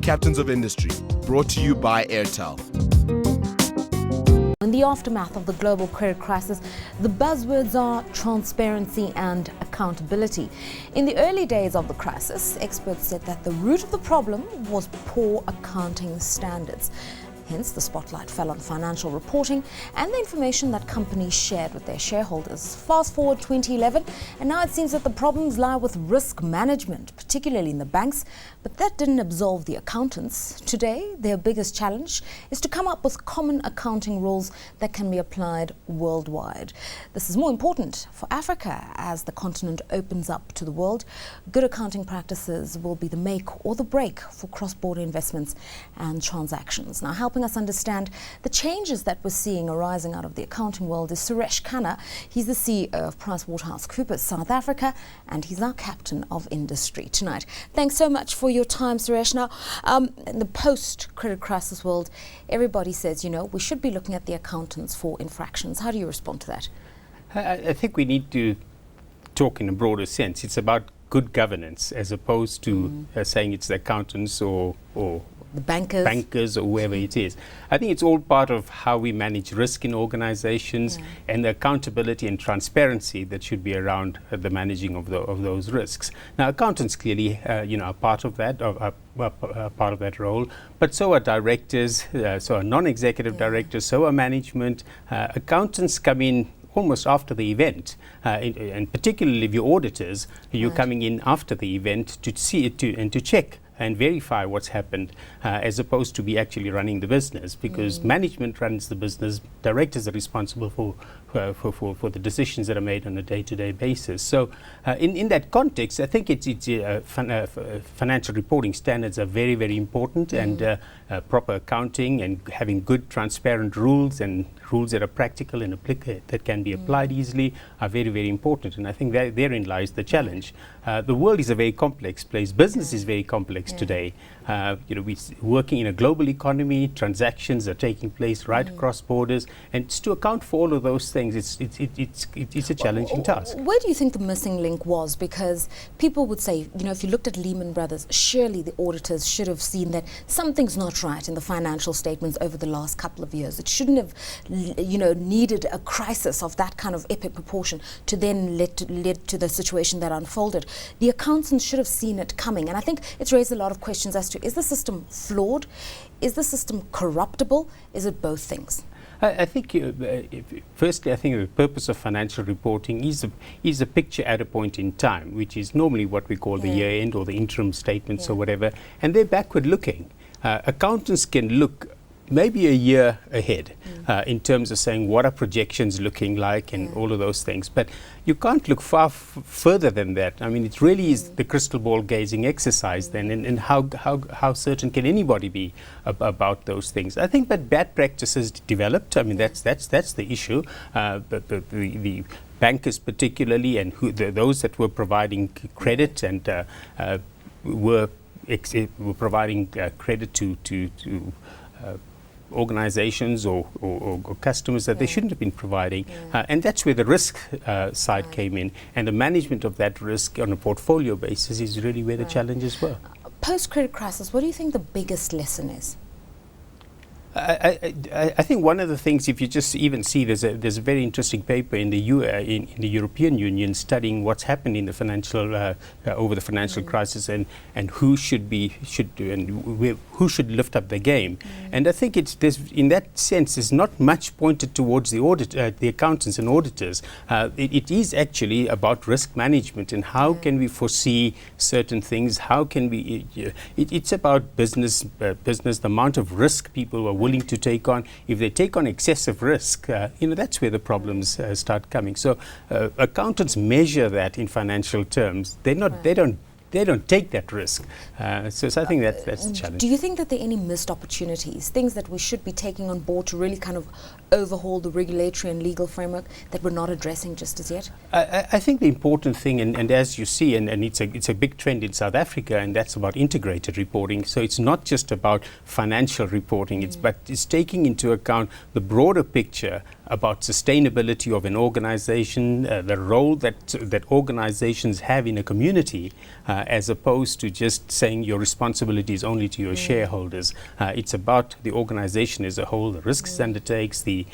Captains of Industry, brought to you by Airtel. In the aftermath of the global credit crisis, the buzzwords are transparency and accountability. In the early days of the crisis, experts said that the root of the problem was poor accounting standards. Hence, the spotlight fell on financial reporting and the information that companies shared with their shareholders. Fast forward 2011, and now it seems that the problems lie with risk management, particularly in the banks. But that didn't absolve the accountants. Today, their biggest challenge is to come up with common accounting rules that can be applied worldwide. This is more important for Africa as the continent opens up to the world. Good accounting practices will be the make or the break for cross-border investments and transactions. Now, helping us understand the changes that we're seeing arising out of the accounting world is Suresh Kana. He's the CEO of Waterhouse South Africa, and he's our captain of industry tonight. Thanks so much for your time, Suresh. Now, in the post-credit crisis world, everybody says, we should be looking at the accountants for infractions. How do you respond to that? I think we need to talk in a broader sense. It's about good governance as opposed to saying it's the accountants or the bankers or whoever it is. I think it's all part of how we manage risk in organizations and the accountability and transparency that should be around the managing of those risks. Now, accountants clearly, are part of that, part of that role, but so are directors, so are non-executive directors, so are management. Accountants come in almost after the event, and particularly if you're auditors, you're coming in after the event to see it and to check and verify what's happened, as opposed to be actually running the business, because management runs the business, directors are responsible for the decisions that are made on a day-to-day basis. So in that context, I think financial reporting standards are very, very important, and proper accounting and having good transparent rules and rules that are practical and that can be applied easily are very, very important. And I think that therein lies the challenge. The world is a very complex place. Business is very complex today. We're working in a global economy. Transactions are taking place right across borders, and to account for all of those things, it's a challenging task. Where do you think the missing link was? Because people would say, if you looked at Lehman Brothers, surely the auditors should have seen that something's not right in the financial statements over the last couple of years. It shouldn't have, needed a crisis of that kind of epic proportion to then led to the situation that unfolded. The accountants should have seen it coming, and I think it's raised a lot of questions as to, is the system flawed? Is the system corruptible? Is it both things? I think, firstly, I think the purpose of financial reporting is a picture at a point in time, which is normally what we call the year end or the interim statements or whatever, and they're backward looking. Accountants can look maybe a year ahead in terms of saying what are projections looking like and all of those things. But you can't look far further than that. I mean, it really is the crystal ball gazing exercise then, and how certain can anybody be about those things? I think that bad practices developed. I mean, that's the issue. The bankers particularly, and those that were providing credit and were providing credit to organizations or customers that they shouldn't have been providing. And that's where the risk side came in. And the management of that risk on a portfolio basis is really where the challenges were. Post-credit crisis, what do you think the biggest lesson is? I think one of the things, if you just even see, there's a very interesting paper in the European Union studying what's happened in the financial over the financial crisis and who should lift up their game. And I think there's in that sense is not much pointed towards the accountants and auditors. It is actually about risk management and how can we foresee certain things. How can we? It's about business, the amount of risk people are willing to take on. If they take on excessive risk, that's where the problems start coming. So accountants measure that in financial terms. They don't take that risk. So I think that's the challenge. Do you think that there are any missed opportunities, things that we should be taking on board to really kind of overhaul the regulatory and legal framework that we're not addressing just as yet? I think the important thing, and as you see, and it's a big trend in South Africa, and that's about integrated reporting. So it's not just about financial reporting, but it's taking into account the broader picture about sustainability of an organization, the role that organizations have in a community, as opposed to just saying your responsibility is only to your shareholders. It's about the organization as a whole, the risks it undertakes, the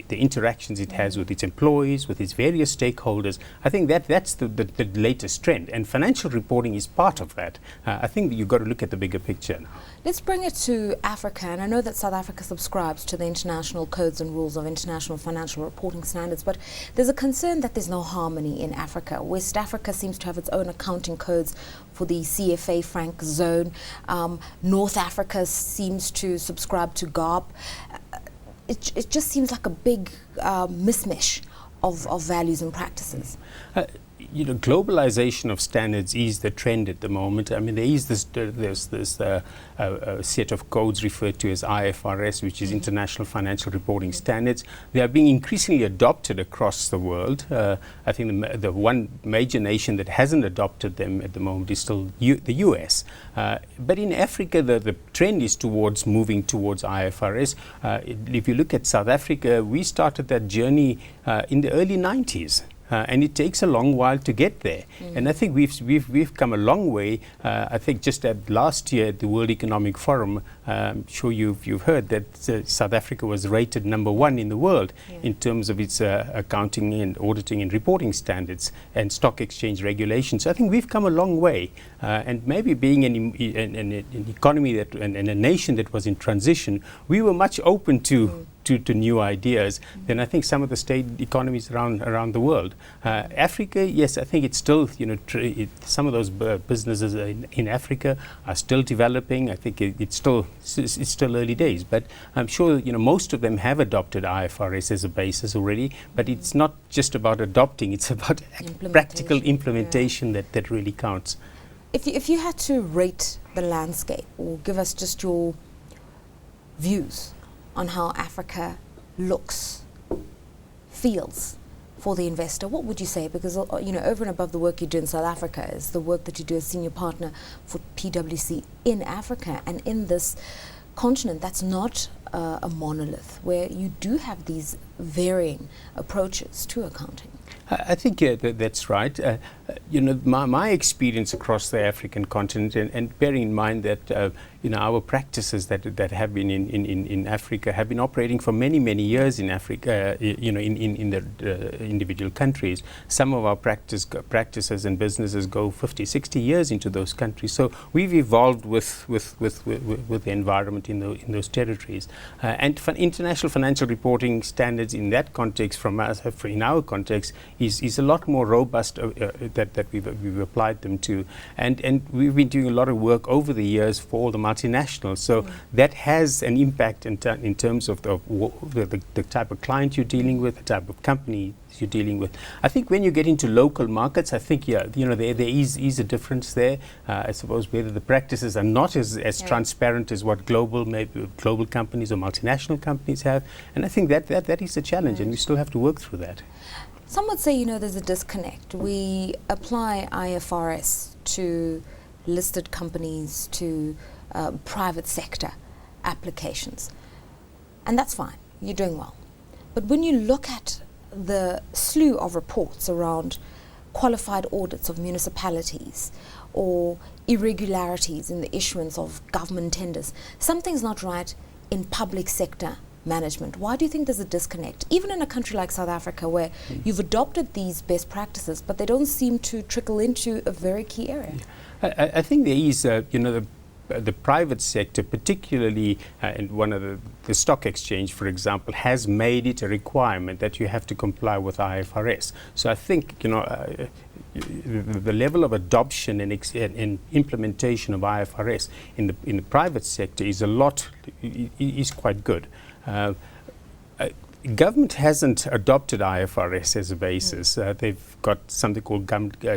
interactions it has with its employees, with its various stakeholders. I think that's the latest trend, and financial reporting is part of that. I think you've got to look at the bigger picture now. Let's bring it to Africa, and I know that South Africa subscribes to the international codes and rules of international financial reporting standards, but there's a concern that there's no harmony in Africa. West Africa seems to have its own accounting codes for the CFA franc zone. North Africa seems to subscribe to GARP. It just seems like a big mismatch of values and practices. Globalization of standards is the trend at the moment. I mean, there is there's this set of codes referred to as IFRS, which is International Financial Reporting Standards. They are being increasingly adopted across the world. I think the one major nation that hasn't adopted them at the moment is still the US. But in Africa, the trend is towards moving towards IFRS. If you look at South Africa, we started that journey in the early 90s. And it takes a long while to get there. And I think we've come a long way. I think just last year at the World Economic Forum, I'm sure you've heard that South Africa was rated #1 in the world in terms of its accounting and auditing and reporting standards and stock exchange regulations. So I think we've come a long way. And maybe being an economy and a nation that was in transition, we were much open to new ideas than I think some of the state economies around the world. Africa, yes, I think it's still, some of those businesses in Africa are still developing. I think it's still early days, but I'm sure most of them have adopted IFRS as a basis already. But it's not just about adopting; it's about practical implementation that really counts. If you had to rate the landscape or give us just your views on how Africa looks, feels for the investor, what would you say? Because over and above the work you do in South Africa is the work that you do as senior partner for PwC in Africa and in this continent that's not a monolith, where you do have these varying approaches to accounting. I think that's right. My experience across the African continent, and bearing in mind that our practices that have been in Africa have been operating for many years in Africa. In the individual countries, some of our practices and businesses go 50, 60 years into those countries. So we've evolved with the environment in those territories, and international financial reporting standards in that context, in our context, is a lot more robust that we've applied them to, and we've been doing a lot of work over the years for all the multinationals. So that has an impact in terms of the type of client you're dealing with, the type of company you're dealing with. I think when you get into local markets, I think there is a difference there. I suppose whether the practices are not as transparent as what global companies or multinational companies have, and I think that is a challenge, and we still have to work through that. Some would say, there's a disconnect. We apply IFRS to listed companies, to private sector applications, and that's fine. You're doing well. But when you look at the slew of reports around qualified audits of municipalities or irregularities in the issuance of government tenders, something's not right in public sector management. Why do you think there's a disconnect, even in a country like South Africa, where you've adopted these best practices, but they don't seem to trickle into a very key area? I think there is, the private sector, particularly in one of the stock exchange, for example, has made it a requirement that you have to comply with IFRS. So I think, the level of adoption and implementation of IFRS in the private sector is quite good. Government hasn't adopted IFRS as a basis. They've got something called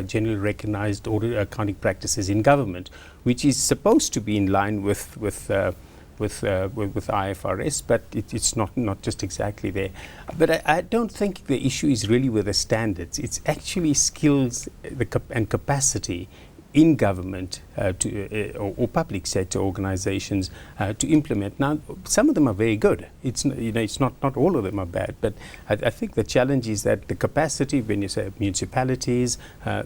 generally recognized audit accounting practices in government, which is supposed to be in line with with IFRS, but it's not just exactly there. But I don't think the issue is really with the standards. It's actually skills and capacity in government or public sector organizations to implement. Now, some of them are very good. It's not all of them are bad, but I think the challenge is that the capacity, when you say municipalities,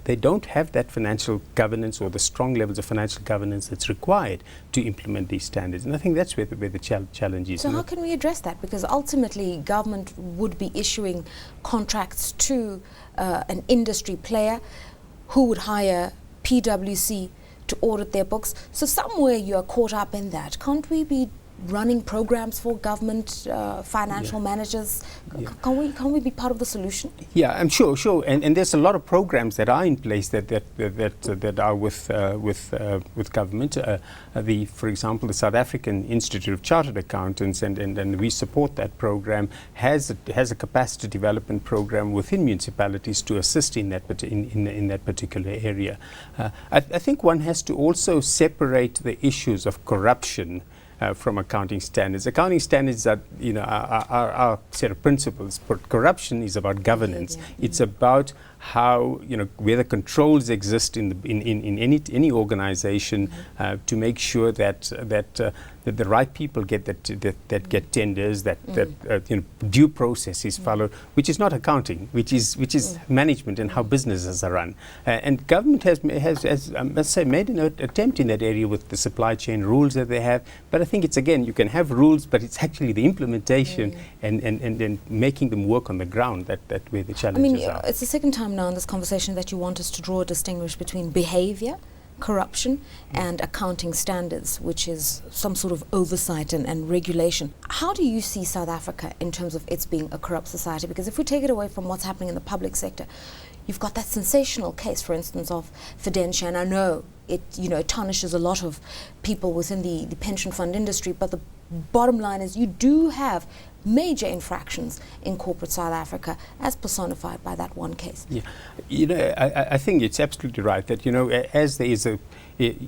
they don't have that financial governance or the strong levels of financial governance that's required to implement these standards. And I think that's where the challenge is. So how can we address that? Because ultimately government would be issuing contracts to an industry player who would hire PwC to audit their books. So somewhere you are caught up in that. Can't we be running programs for government financial managers? Can't we be part of the solution? Yeah, I'm sure. And there's a lot of programs that are in place that are with government. For example, the South African Institute of Chartered Accountants, and we support that program, has a capacity development program within municipalities to assist in that particular area. I think one has to also separate the issues of corruption from accounting standards. Accounting standards are, our set of principles, but corruption is about governance. It's about how, whether controls exist in any organization to make sure that the right people get get tenders, that due process is followed, which is not accounting, which is management and how businesses are run. And government has I must say, made an attempt in that area with the supply chain rules that they have. But I think it's, again, you can have rules, but it's actually the implementation and making them work on the ground that where the challenges are. It's the second time now in this conversation that you want us to draw a distinguish between behavior, corruption, and accounting standards, which is some sort of oversight and regulation. How do you see South Africa in terms of its being a corrupt society? Because if we take it away from what's happening in the public sector, you've got that sensational case, for instance, of Fidentia, and I know it tarnishes a lot of people within the pension fund industry, but the bottom line is you do have major infractions in corporate South Africa, as personified by that one case. Yeah, I think it's absolutely right that, as there is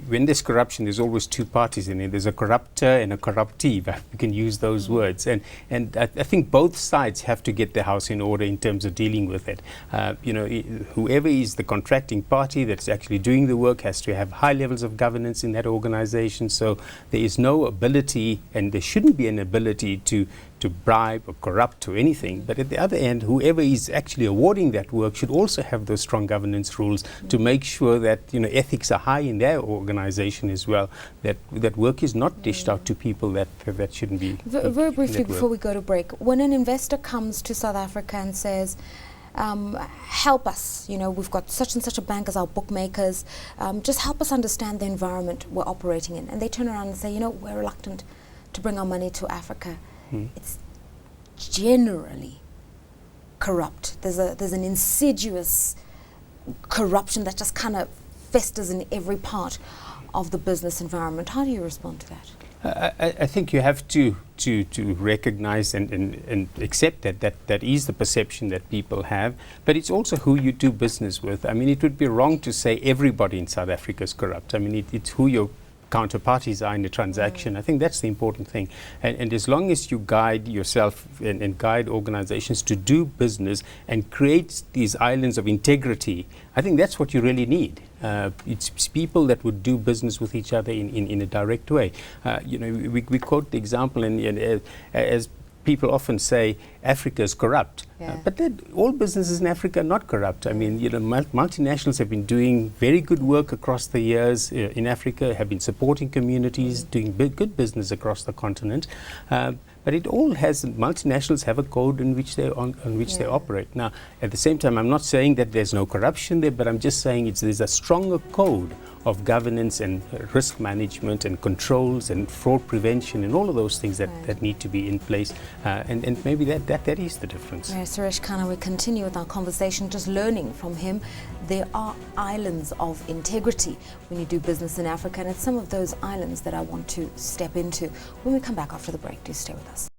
when there's corruption, there's always two parties in it. There's a corrupter and a corruptee, if you can use those words. And I think both sides have to get their house in order in terms of dealing with it. Whoever is the contracting party that's actually doing the work has to have high levels of governance in that organization. So there is no ability, and there shouldn't be an ability to bribe or corrupt or anything. But at the other end, whoever is actually awarding that work should also have those strong governance rules to make sure that ethics are high in their organization as well, that work is not dished out to people that shouldn't be. Very briefly before we go to break, when an investor comes to South Africa and says, help us, we've got such and such a bank as our bookmakers, just help us understand the environment we're operating in, and they turn around and say, we're reluctant to bring our money to Africa. It's generally corrupt. There's an insidious corruption that just kind of festers in every part of the business environment. How do you respond to that? I think you have to recognize and accept that is the perception that people have, but it's also who you do business with. I mean, it would be wrong to say everybody in South Africa is corrupt. I mean, it's who your counterparties are in the transaction. I think that's the important thing. And as long as you guide yourself and guide organizations to do business and create these islands of integrity, I think that's what you really need. It's people that would do business with each other in a direct way. We quote the example, and as people often say, Africa is corrupt. But all businesses in Africa are not corrupt. I mean, multinationals have been doing very good work across the years in Africa, have been supporting communities, doing good business across the continent. But it all has, multinationals have a code in which they operate. Now, at the same time, I'm not saying that there's no corruption there, but I'm just saying there's a stronger code of governance and risk management and controls and fraud prevention and all of those things that need to be in place. And maybe that is the difference. Suresh Kana, we continue with our conversation, just learning from him. There are islands of integrity when you do business in Africa, and it's some of those islands that I want to step into when we come back after the break. Do stay with us.